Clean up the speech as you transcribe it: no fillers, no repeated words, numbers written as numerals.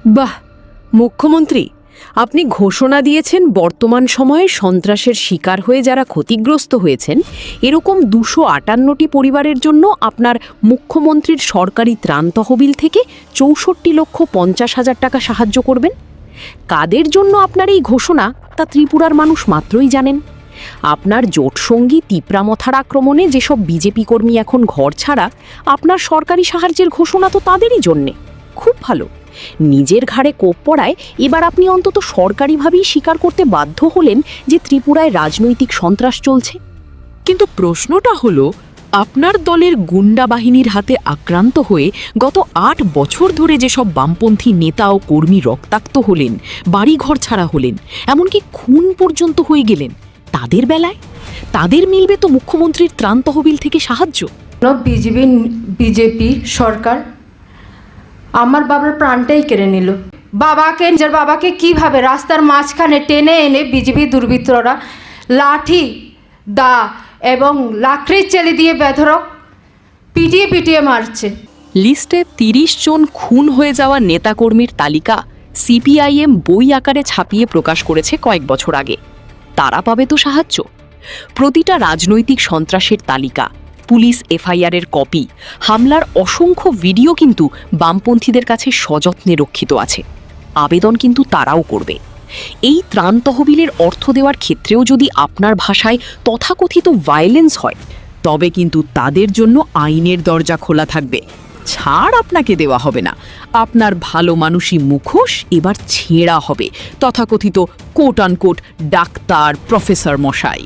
বাহ, মুখ্যমন্ত্রী, আপনি ঘোষণা দিয়েছেন বর্তমান সময়ে সন্ত্রাসের শিকার হয়ে যারা ক্ষতিগ্রস্ত হয়েছেন এরকম 258টি পরিবারের জন্য আপনার মুখ্যমন্ত্রীর সরকারি ত্রাণ তহবিল থেকে 64,50,000 টাকা সাহায্য করবেন। কাদের জন্য আপনার এই ঘোষণা তা ত্রিপুরার মানুষ মাত্রই জানেন। আপনার জোটসঙ্গী তিপ্রামথার আক্রমণে যেসব বিজেপি কর্মী এখন ঘর ছাড়া, আপনার সরকারি সাহায্যের ঘোষণা তো তাদেরই জন্যে। খুব ভালো। নিজের ঘাড়ে কোপ পড়ায় এবার আপনি অন্তত সরকারিভাবেই স্বীকার করতে বাধ্য হলেন যে ত্রিপুরায় রাজনৈতিক সন্ত্রাস চলছে। কিন্তু প্রশ্নটা হলো, আপনার দলের গুন্ডা বাহিনীর হাতে আক্রান্ত হয়ে গত 8 বছর ধরে যেসব বামপন্থী নেতা ও কর্মী রক্তাক্ত হলেন, বাড়িঘর ছাড়া হলেন, এমনকি খুন পর্যন্ত হয়ে গেলেন, তাদের বেলায় তাদের মিলবে তো মুখ্যমন্ত্রীর ত্রাণ তহবিল থেকে সাহায্য? বিজেপি সরকার আমার বাবার প্রাণটাই কেড়ে নিল। নিজের বাবাকে কিভাবে রাস্তার মাঝখানে টেনে এনে বিজেপি দুর্বৃত্তরা লাঠি, দা এবং লাকড়ির চেলি দিয়ে বেধড়ক পিটিয়ে মারছে। লিস্টে 30 জন খুন হয়ে যাওয়া নেতাকর্মীর তালিকা সিপিআইএম বই আকারে ছাপিয়ে প্রকাশ করেছে কয়েক বছর আগে। তারা পাবে তো সাহায্য। প্রতিটা রাজনৈতিক সন্ত্রাসের তালিকা, পুলিশ এফআইআরের কপি, হামলার অসংখ্য ভিডিও কিন্তু বামপন্থীদের কাছে সযত্নে রক্ষিত আছে। আবেদন কিন্তু তারাও করবে। এই ত্রাণ তহবিলের অর্থ দেওয়ার ক্ষেত্রেও যদি আপনার ভাষায় তথাকথিত ভায়োলেন্স হয়, তবে কিন্তু তাদের জন্য আইনের দরজা খোলা থাকবে। ছাড় আপনাকে দেওয়া হবে না। আপনার ভালো মানুষই মুখোশ এবার ছেঁড়া হবে তথাকথিত কোট আনকোট ডাক্তার, প্রফেসর মশাই।